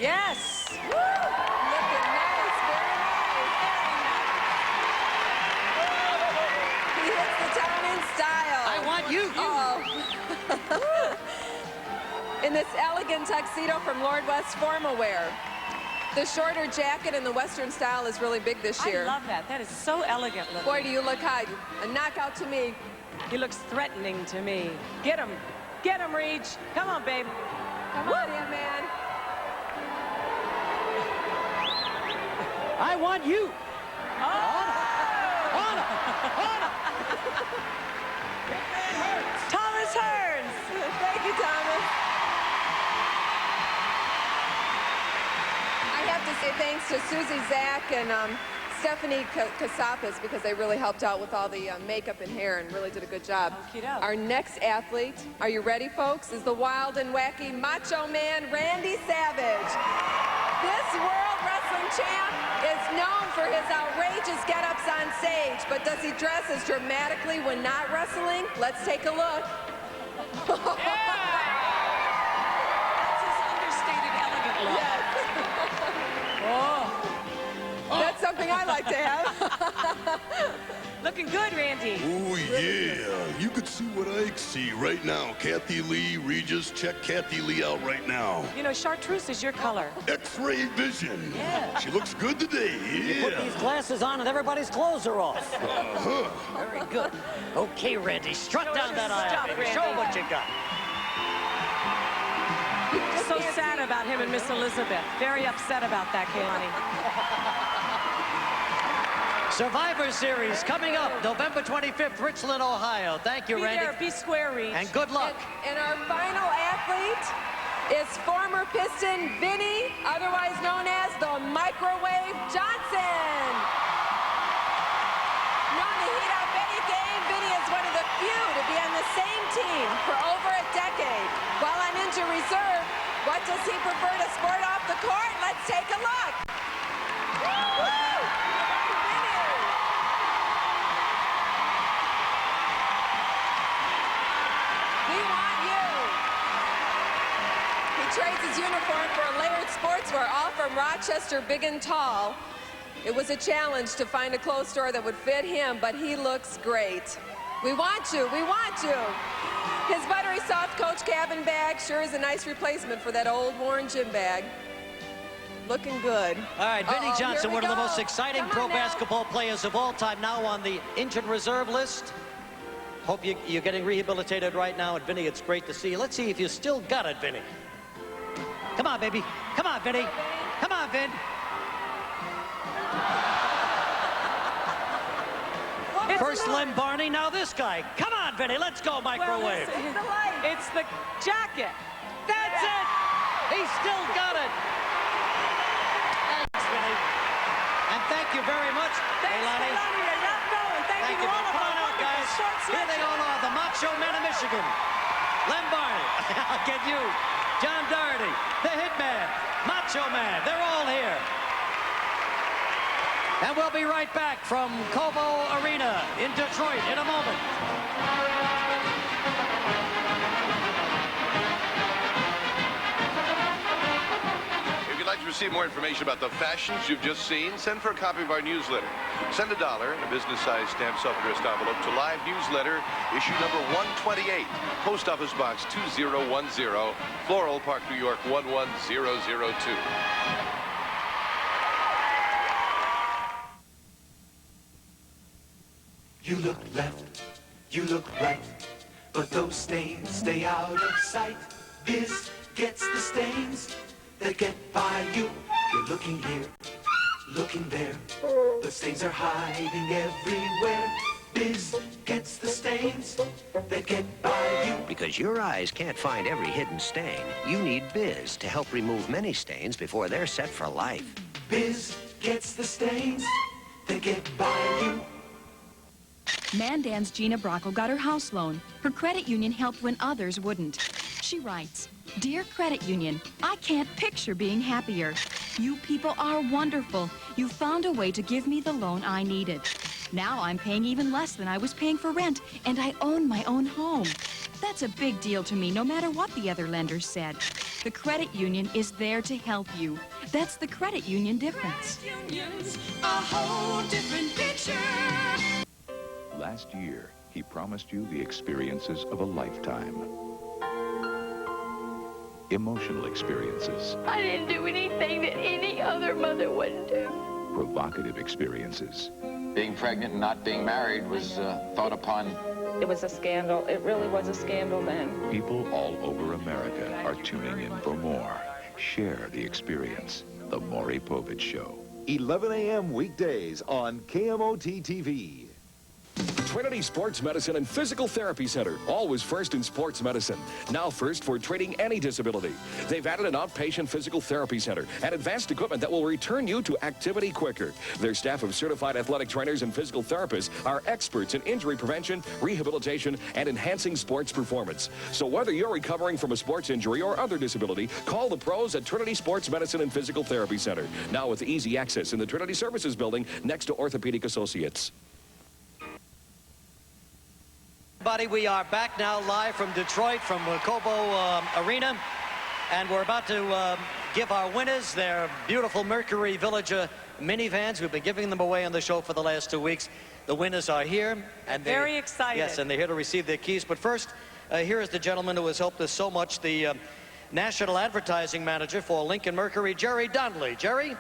Yes! Woo! Looking nice, very nice. He hits the town in style. I want you. Uh-oh. In this elegant tuxedo from Lord West Formal Wear. The shorter jacket in the Western style is really big this year. I love that. That is so elegant looking. Boy, do you look hot. A knockout to me. He looks threatening to me. Get him. Get him, Reach. Come on, babe. Come on, in, man. I want you. Thomas Hearns. Thank you, Thomas. I have to say thanks to Susie Zach and Stephanie Casapis because they really helped out with all the makeup and hair and really did a good job. Our next athlete, are you ready, folks, is the wild and wacky Macho Man Randy Savage. This World Wrestling Champ is known for his outrageous get-ups on stage, but does he dress as dramatically when not wrestling? Let's take a look. That's his understated, elegant look. Yes. Oh. That's something I like to have. Looking good, Randy. Oh, yeah. You could see what I see right now. Kathie Lee, Regis, check Kathie Lee out right now. You know, chartreuse is your color. X-ray vision. Yeah. She looks good today. You Yeah. put these glasses on and everybody's clothes are off. Uh-huh. Very good. Okay, Randy, strut Show down us that your aisle, stuff, baby. Randy. Show 'em what you got. So sad about him and Miss Elizabeth. Very upset about that, Kalani. Survivor Series coming up November 25th, Richland, Ohio. Thank you, Randy. Be there, be square, Reach. And good luck. And our final athlete is former Piston Vinny, otherwise known as the Microwave Johnson. Known to heat up any game, Vinny is one of the few to be on the same team for over a decade. While on injured reserve, what does he prefer to sport off the court? Let's take a look. Woo! Trades his uniform for a layered sportswear, all from Rochester Big and Tall. It was a challenge to find a clothes store that would fit him, but he looks great. We want you, we want you. His buttery soft Coach cabin bag sure is a nice replacement for that old worn gym bag. Looking good. All right, Vinny Johnson, one of the go. most exciting Come pro on now. basketball players of all time, now on the injured reserve list. Hope you're getting rehabilitated right now. And Vinny, it's great to see you. Let's see if you still got it, Vinny. Come on, baby. Come on, Vinny. Come on, Vin. First Len Barney, now this guy. Come on, Vinny. Let's go, Microwave. Well, it's the jacket. That's it. He still got it. Thanks, Vinny. And thank you very much, Leilani. Thank you to all of Come our on out, wonderful guys. short Here they all are, the Macho Men of Michigan. Len Barney. I'll get you. John Doherty, the Hitman, Macho Man, they're all here. And we'll be right back from Cobo Arena in Detroit in a moment. If you'd like to receive more information about the fashions you've just seen, send for a copy of our newsletter. Send $1 in a business-sized stamped self-addressed envelope to Live Newsletter, issue number 128, Post Office Box 2010, Floral Park, New York 11002. You look left, you look right, but those stains stay out of sight. Biz gets the stains that get by you. You're looking here, looking there, but stains are hiding everywhere. Biz gets the stains that get by you. Because your eyes can't find every hidden stain, you need Biz to help remove many stains before they're set for life. Biz gets the stains that get by you. Mandan's Gina Bracco got her house loan. Her credit union helped when others wouldn't. She writes, "Dear Credit Union, I can't picture being happier. You people are wonderful. You found a way to give me the loan I needed. Now I'm paying even less than I was paying for rent, and I own my own home. That's a big deal to me, no matter what the other lenders said. The credit union is there to help you. That's the credit union difference." Credit unions, a whole different picture. Last year, he promised you the experiences of a lifetime. Emotional experiences. I didn't do anything that any other mother wouldn't do. Provocative experiences. Being pregnant and not being married was thought upon. It was a scandal. It really was a scandal then. People all over America are tuning in for more. Share the experience. The Maury Povich Show. 11 a.m. weekdays on KMOT TV. Trinity Sports Medicine and Physical Therapy Center. Always first in sports medicine. Now first for treating any disability. They've added an outpatient physical therapy center and advanced equipment that will return you to activity quicker. Their staff of certified athletic trainers and physical therapists are experts in injury prevention, rehabilitation, and enhancing sports performance. So whether you're recovering from a sports injury or other disability, call the pros at Trinity Sports Medicine and Physical Therapy Center. Now with easy access in the Trinity Services Building next to Orthopedic Associates. Everybody, we are back now live from Detroit, from Cobo Arena. And we're about to give our winners their beautiful Mercury Villager minivans. We've been giving them away on the show for the last 2 weeks. The winners are here. And very excited. Yes, and they're here to receive their keys. But first, here is the gentleman who has helped us so much, the National Advertising Manager for Lincoln Mercury, Jerry Donnelly. Jerry?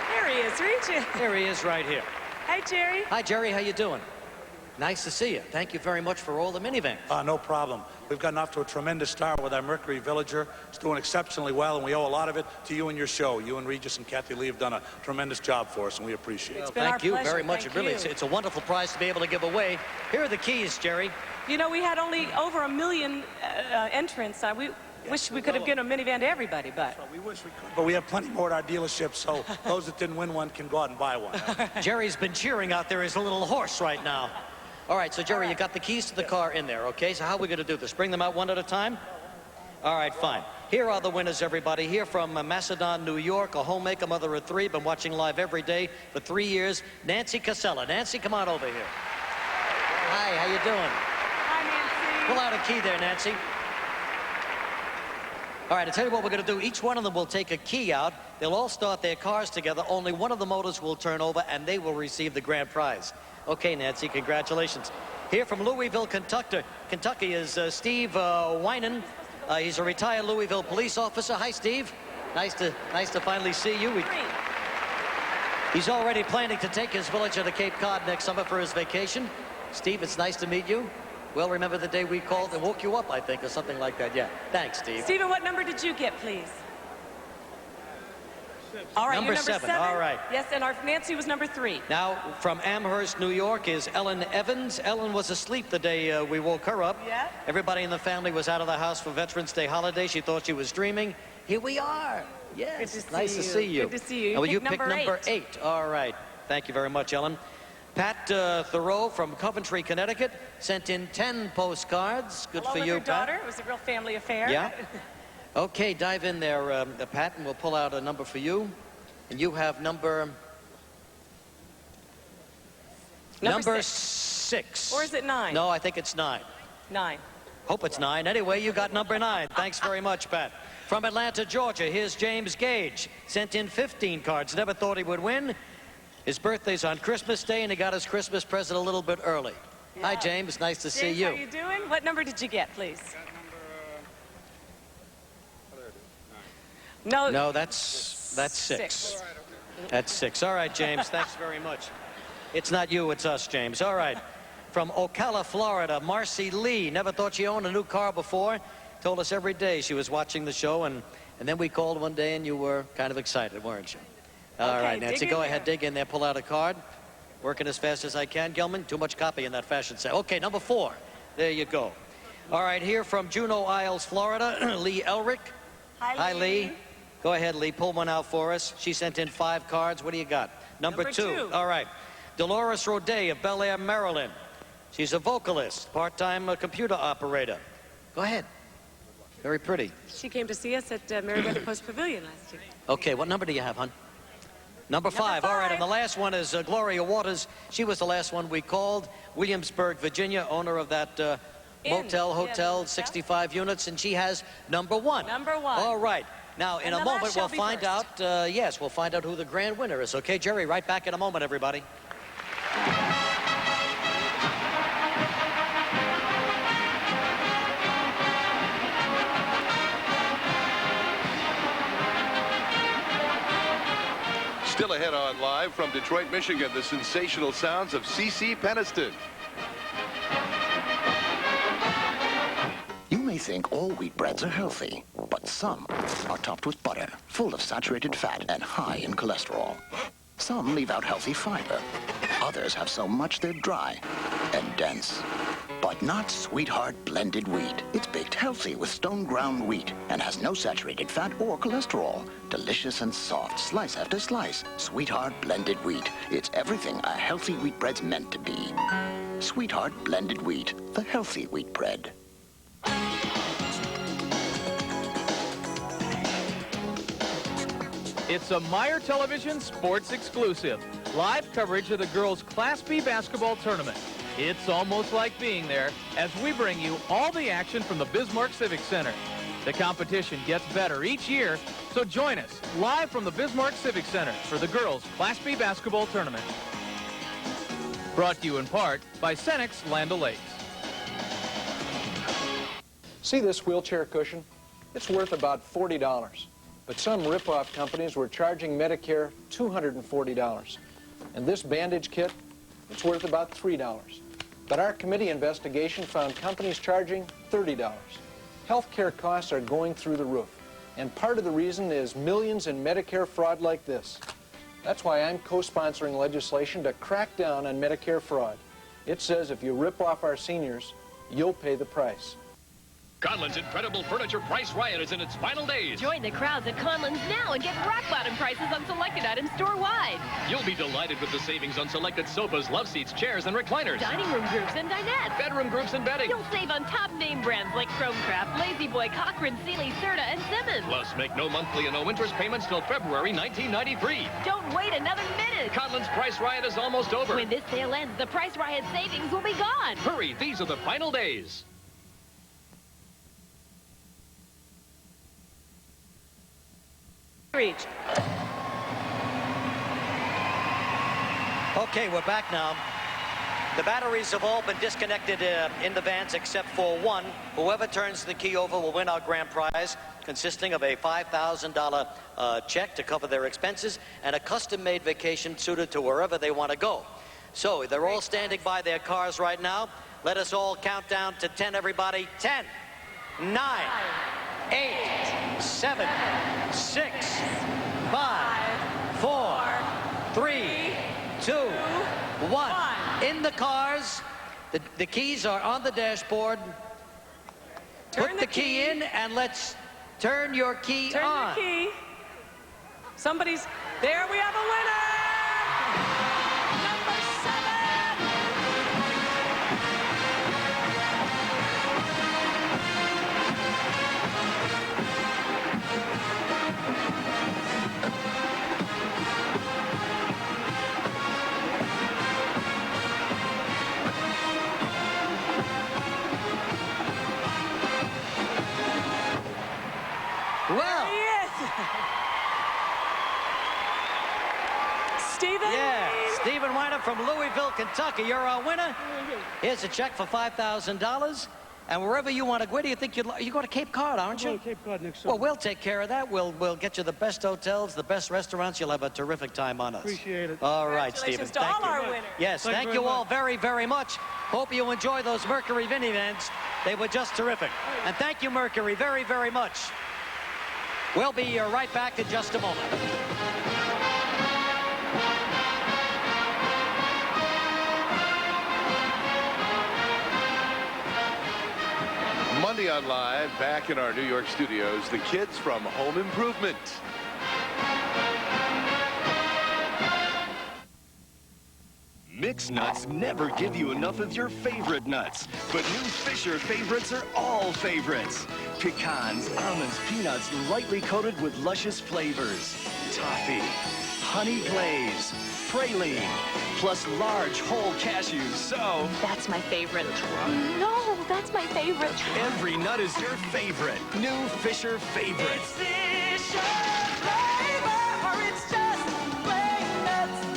There he is, Regis. There he is right here. Hi, Jerry. Hi, Jerry. How you doing? Nice to see you. Thank you very much for all the minivans. No problem. We've gotten off to a tremendous start with our Mercury Villager. It's doing exceptionally well, and we owe a lot of it to you and your show. You and Regis and Kathie Lee have done a tremendous job for us, and we appreciate it. Well, thank you very much. It really, it's a wonderful prize to be able to give away. Here are the keys, Jerry. You know, we had only over 1 million entrants. We wish we could have given a minivan to everybody, but... We wish we could. But we have plenty more at our dealership, so those that didn't win one can go out and buy one. Jerry's been cheering out there. He's a little hoarse right now. All right, so Jerry, you got the keys to the car in there, okay? So how are we going to do this? Bring them out one at a time? All right, fine. Here are the winners, everybody. Here from Macedon, New York, a homemaker, mother of 3, been watching live every day for 3 years, Nancy Casella. Nancy, come on over here. Hi, how you doing? Hi, Nancy. Pull out a key there, Nancy. All right, I'll tell you what we're going to do. Each one of them will take a key out. They'll all start their cars together. Only one of the motors will turn over, and they will receive the grand prize. Okay, Nancy, congratulations. Here from Louisville, Kentucky is Steve Winan. He's a retired Louisville police officer. Hi, Steve. Nice to finally see you. He's already planning to take his Villager to Cape Cod next summer for his vacation. Steve, it's nice to meet you. Well, remember the day we called and woke you up, I think, or something like that. Yeah, thanks, Steve. Stephen, what number did you get, please? All right, Number you're number 7. All right. Yes, and our Nancy was number 3. Now, from Amherst, New York, is Ellen Evans. Ellen was asleep the day we woke her up. Yeah. Everybody in the family was out of the house for Veterans Day holiday. She thought she was dreaming. Here we are. Yes, nice to see you. Good to see you. You picked number 8. All right. Thank you very much, Ellen. Pat Thoreau from Coventry, Connecticut, sent in 10 postcards. Good for you, her daughter. Pat. It was a real family affair. Yeah. Okay, dive in there, Pat, and we'll pull out a number for you. And you have number 6. Or is it 9? No, I think it's 9. 9. Hope it's 9. Anyway, you got number 9. Thanks very much, Pat. From Atlanta, Georgia, here's James Gage. Sent in 15 cards. Never thought he would win. His birthday's on Christmas Day, and he got his Christmas present a little bit early. Yeah. Hi, James. Nice to see you. How you doing? What number did you get, please? No, that's 6. That's 6. All right, James. Thanks very much. It's not you, it's us, James. All right. From Ocala, Florida, Marcy Lee. Never thought she owned a new car before. Told us every day she was watching the show, and then we called one day, and you were kind of excited, weren't you? All right, Nancy, go ahead, dig in there, pull out a card. Working as fast as I can, Gilman. Too much copy in that fashion set. Okay, number 4. There you go. All right, here from Juneau Isles, Florida, Lee Elric. Hi, Lee. Go ahead, Lee. Pull one out for us. She sent in 5 cards. What do you got? Number 2. All right. Dolores Roday of Bel Air, Maryland. She's a vocalist, part-time computer operator. Go ahead. Very pretty. She came to see us at Meriwether Post Pavilion last year. Okay, what number do you have, hon? Number 5. All right, and the last one is Gloria Waters. She was the last one we called. Williamsburg, Virginia, owner of that hotel, 65 units, and she has number 1. Number 1. All right. Now, in a moment, we'll find out, yes, we'll find out who the grand winner is. Okay, Jerry, right back in a moment, everybody. Still ahead on Live from Detroit, Michigan, the sensational sounds of Cece Peniston. You may think all wheat breads are healthy, but some are topped with butter, full of saturated fat and high in cholesterol. Some leave out healthy fiber. Others have so much they're dry and dense. But not Sweetheart blended wheat. It's baked healthy with stone ground wheat and has no saturated fat or cholesterol. Delicious and soft, slice after slice. Sweetheart blended wheat. It's everything a healthy wheat bread's meant to be. Sweetheart blended wheat, the healthy wheat bread. It's a Meyer Television sports exclusive. Live coverage of the girls' Class B basketball tournament. It's almost like being there as we bring you all the action from the Bismarck Civic Center. The competition gets better each year, so join us live from the Bismarck Civic Center for the girls' Class B basketball tournament. Brought to you in part by Cenex Land O'Lakes. See this wheelchair cushion? It's worth about $40, but some rip-off companies were charging Medicare $240. And this bandage kit, it's worth about $3. But our committee investigation found companies charging $30. Healthcare costs are going through the roof, and part of the reason is millions in Medicare fraud like this. That's why I'm co-sponsoring legislation to crack down on Medicare fraud. It says if you rip off our seniors, you'll pay the price. Conlon's incredible furniture price riot is in its final days. Join the crowds at Conlon's now and get rock-bottom prices on selected items store-wide. You'll be delighted with the savings on selected sofas, love seats, chairs, and recliners. Dining room groups and dinettes. Bedroom groups and bedding. You'll save on top name brands like Chromecraft, Lazy Boy, Cochrane, Sealy, Serta, and Simmons. Plus, make no monthly and no interest payments till February 1993. Don't wait another minute. Conlon's price riot is almost over. When this sale ends, the price riot savings will be gone. Hurry, these are the final days. Okay, we're back now. The batteries have all been disconnected in the vans except for one. Whoever turns the key over will win our grand prize, consisting of a $5,000 check to cover their expenses and a custom-made vacation suited to wherever they want to go. So they're all standing by their cars right now. Let us all count down to 10, everybody. 10, 9, 8, 7, 6, 5, 4, 3, 2, 1. In the cars. The keys are on the dashboard. Put the key in and let's turn your key on. Turn the key. Somebody's... There we have a winner! Number 7! Well, Stephen? Yeah, Stephen Weiner from Louisville, Kentucky. You're our winner. Here's a check for $5,000. And wherever you want to go, where do you think you'd like? You go to Cape Cod, aren't you? Cape Cod next summer. Well, we'll take care of that. We'll get you the best hotels, the best restaurants. You'll have a terrific time on us. Appreciate it. All right, Stephen. To all our winners. Yes, thank you all very, very much. Hope you enjoy those Mercury minivans. They were just terrific. And thank you, Mercury, very, very much. We'll be right back in just a moment. Monday on Live, back in our New York studios, the kids from Home Improvement. Mixed nuts never give you enough of your favorite nuts, but new Fisher favorites are all favorites. Pecans, almonds, peanuts, lightly coated with luscious flavors. Toffee, honey glaze, praline, plus large whole cashews, so... That's my favorite. No, that's my favorite. Every nut is your favorite. New Fisher favorites. It's Fisher flavor, it's just plain nuts.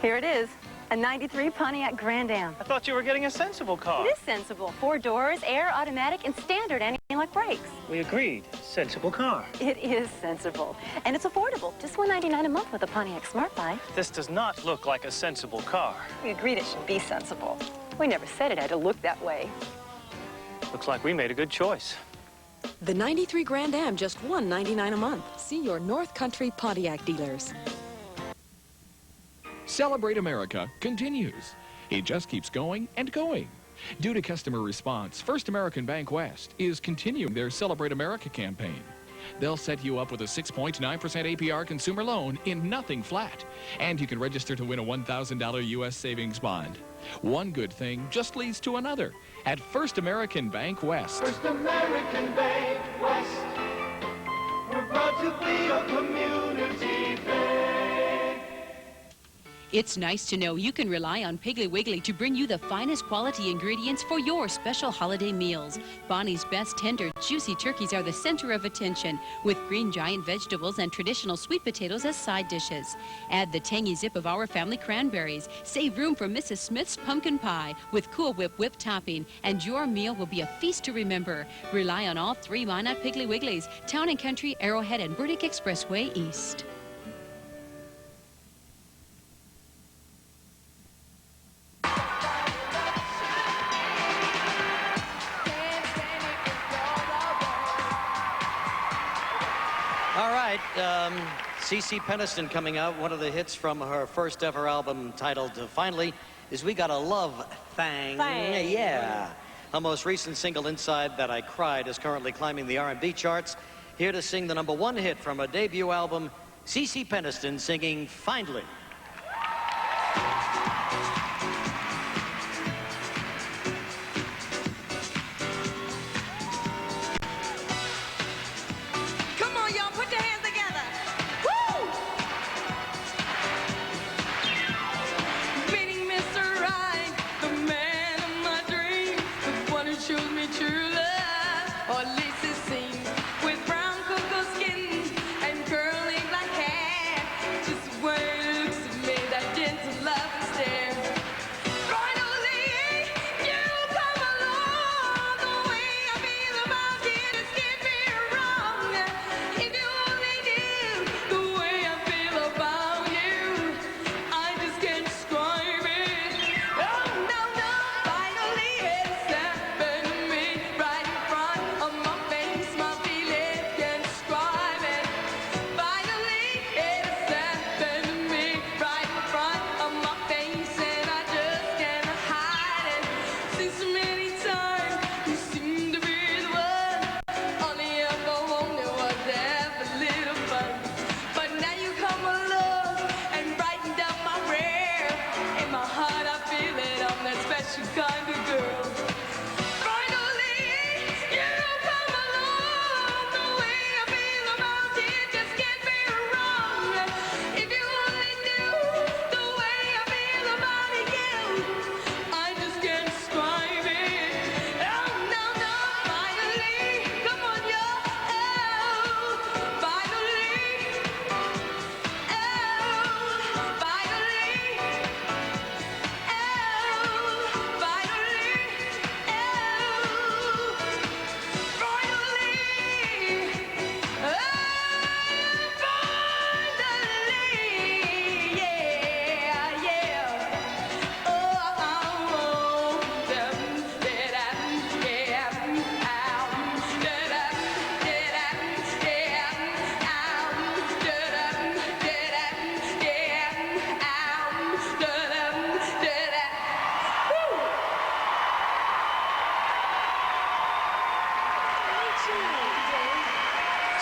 Here it is, a 93 Pontiac Grand Am. I thought you were getting a sensible car. It is sensible. 4 doors, air, automatic, and standard anti-lock brakes. We agreed. Sensible car. It is sensible. And it's affordable. Just $199 a month with a Pontiac Smart Buy. This does not look like a sensible car. We agreed it should be sensible. We never said it had to look that way. Looks like we made a good choice. The 93 Grand Am, just $199 a month. See your North Country Pontiac dealers. Celebrate America continues. It just keeps going and going. Due to customer response, First American Bank West is continuing their Celebrate America campaign. They'll set you up with a 6.9% APR consumer loan in nothing flat. And you can register to win a $1,000 U.S. savings bond. One good thing just leads to another at First American Bank West. First American Bank West. We're proud to be a community bank. It's nice to know you can rely on Piggly Wiggly to bring you the finest quality ingredients for your special holiday meals. Bonnie's best tender, juicy turkeys are the center of attention, with green giant vegetables and traditional sweet potatoes as side dishes. Add the tangy zip of Our Family cranberries. Save room for Mrs. Smith's pumpkin pie with Cool Whip whipped topping, and your meal will be a feast to remember. Rely on all 3 Minot Piggly Wigglies, Town and Country, Arrowhead, and Burdick Expressway East. All right, Cece Peniston coming out. One of the hits from her first ever album titled Finally is We Got a Love Thang. Yeah. Her most recent single, Inside That I Cried, is currently climbing the R&B charts. Here to sing the #1 hit from her debut album, Cece Peniston singing Finally.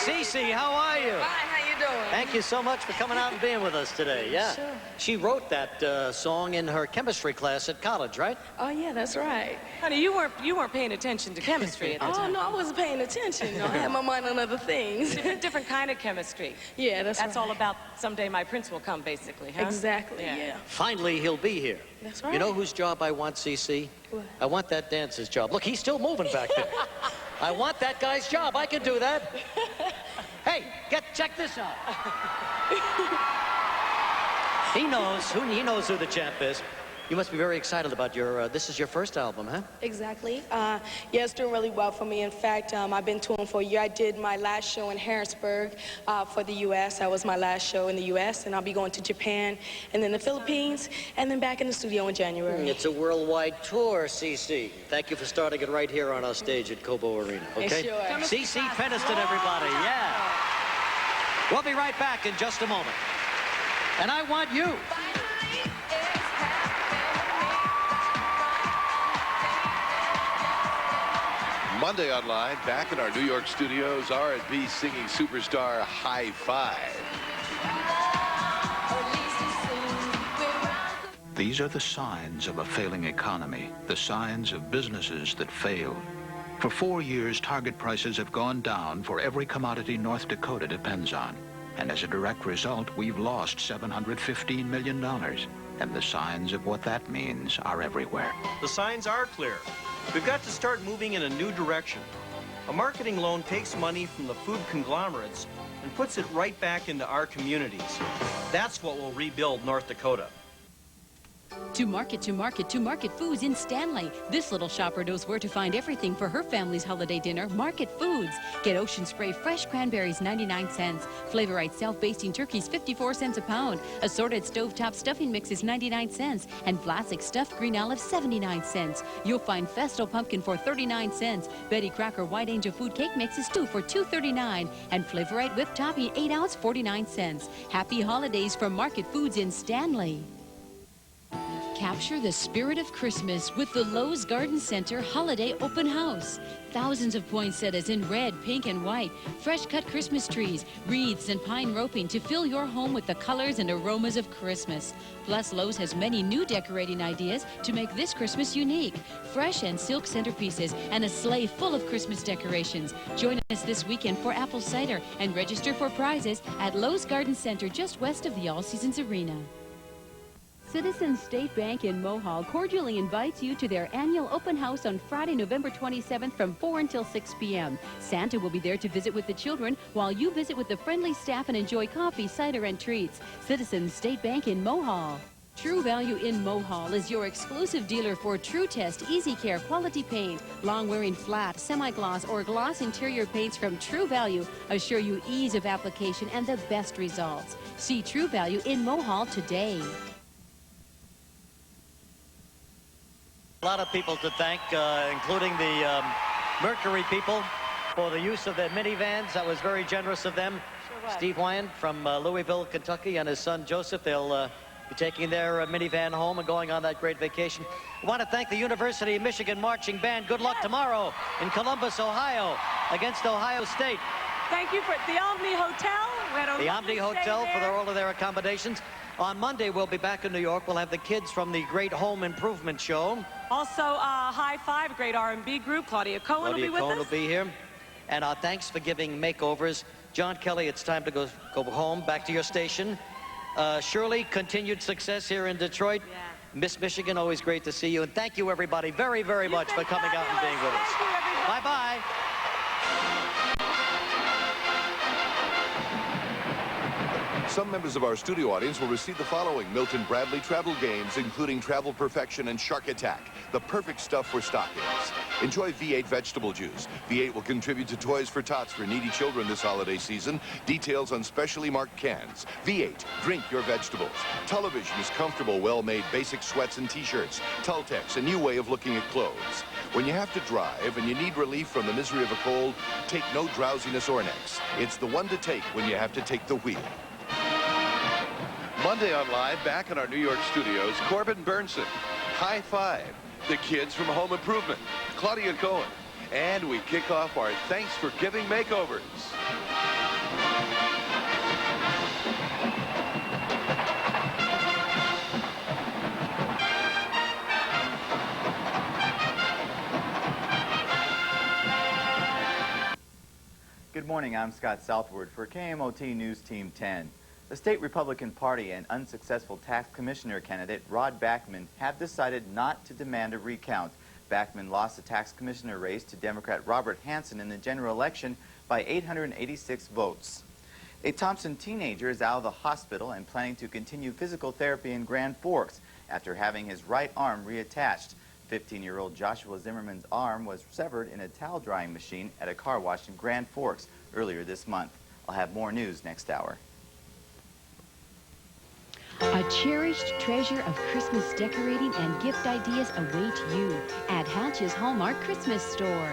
Cece, how are you? Fine, how you doing? Thank you so much for coming out and being with us today. Yeah. Sure. She wrote that song in her chemistry class at college, right? Oh, yeah, that's right. Honey, you weren't paying attention to chemistry at the time. Oh, no, I wasn't paying attention. No, I had my mind on other things. Different kind of chemistry. Yeah, that's right. All about someday my prince will come, basically, huh? Exactly, yeah. Finally, he'll be here. That's right. You know whose job I want, Cece? What? I want that dancer's job. Look, he's still moving back there. I want that guy's job. I can do that. Hey, check this out. He knows who the champ is. You must be very excited about this is your first album, huh? Exactly. Yeah, it's doing really well for me. In fact, I've been touring for a year. I did my last show in Harrisburg for the U.S. That was my last show in the U.S., and I'll be going to Japan and then the Philippines, and then back in the studio in January. It's a worldwide tour, Cece. Thank you for starting it right here on our stage at Cobo Arena, okay? Sure. Cece Peniston, everybody, yeah. We'll be right back in just a moment. And I want you. Monday online, back in our New York studios, R&B singing superstar High Five. These are the signs of a failing economy, the signs of businesses that fail. For 4 years, target prices have gone down for every commodity North Dakota depends on. And as a direct result, we've lost $715 million. And the signs of what that means are everywhere. The signs are clear. We've got to start moving in a new direction. A marketing loan takes money from the food conglomerates and puts it right back into our communities. That's what will rebuild North Dakota. To Market Foods in Stanley. This little shopper knows where to find everything for her family's holiday dinner. Market Foods. Get Ocean Spray fresh cranberries, 99 cents. Flavorite self-basting turkeys, 54 cents a pound. Assorted stovetop stuffing mixes, 99 cents. And Vlasic stuffed green olives, 79 cents. You'll find Festo pumpkin for 39 cents. Betty Crocker White Angel food cake mixes, 2 for $2.39. And Flavorite whipped topping, 8 ounce, 49 cents. Happy holidays from Market Foods in Stanley. Capture the spirit of Christmas with the Lowe's Garden Center Holiday Open House. Thousands of poinsettias in red, pink, and white. Fresh-cut Christmas trees, wreaths, and pine roping to fill your home with the colors and aromas of Christmas. Plus, Lowe's has many new decorating ideas to make this Christmas unique. Fresh and silk centerpieces and a sleigh full of Christmas decorations. Join us this weekend for apple cider and register for prizes at Lowe's Garden Center just west of the All Seasons Arena. Citizens State Bank in Mohall cordially invites you to their annual open house on Friday, November 27th from 4 until 6 p.m. Santa will be there to visit with the children while you visit with the friendly staff and enjoy coffee, cider, and treats. Citizens State Bank in Mohall. True Value in Mohall is your exclusive dealer for True Test, Easy Care, quality paint. Long-wearing flat, semi-gloss, or gloss interior paints from True Value assure you ease of application and the best results. See True Value in Mohall today. A lot of people to thank, including the Mercury people for the use of their minivans. That was very generous of them. Sure. Steve Wyand from Louisville, Kentucky, and his son Joseph. They'll be taking their minivan home and going on that great vacation. I want to thank the University of Michigan Marching Band. Good luck tomorrow in Columbus, Ohio, against Ohio State. Thank you for the Omni Hotel. The Omni Hotel for all of their accommodations. On Monday, we'll be back in New York. We'll have the kids from the Great Home Improvement Show. Also, High Five, great R&B group. Claudia Cohen will be with us. Claudia Cohen will be here. And our thanks for giving makeovers. John Kelly, it's time to go home, back to your station. Shirley, continued success here in Detroit. Yeah. Miss Michigan, always great to see you. And thank you, everybody, very, very much for coming out and being with us. Bye-bye. Some members of our studio audience will receive the following Milton Bradley travel games, including Travel Perfection and Shark Attack, the perfect stuff for stockings. Enjoy V8 vegetable juice. V8 will contribute to Toys for Tots for needy children this holiday season. Details on specially marked cans. V8, drink your vegetables. Television is comfortable, well-made basic sweats and t-shirts. Tultex, a new way of looking at clothes. When you have to drive and you need relief from the misery of a cold, take no drowsiness Ornex. It's the one to take when you have to take the wheel. Monday on Live, back in our New York studios, Corbin Burnson, High Five, the kids from Home Improvement, Claudia Cohen, and we kick off our Thanks for Giving makeovers. Good morning, I'm Scott Southward for KMOT News Team 10. The state Republican Party and unsuccessful tax commissioner candidate Rod Bachman have decided not to demand a recount. Bachman lost the tax commissioner race to Democrat Robert Hansen in the general election by 886 votes. A Thompson teenager is out of the hospital and planning to continue physical therapy in Grand Forks after having his right arm reattached. 15-year-old Joshua Zimmerman's arm was severed in a towel drying machine at a car wash in Grand Forks earlier this month. I'll have more news next hour. A cherished treasure of Christmas decorating and gift ideas await you at Hatch's Hallmark Christmas Store.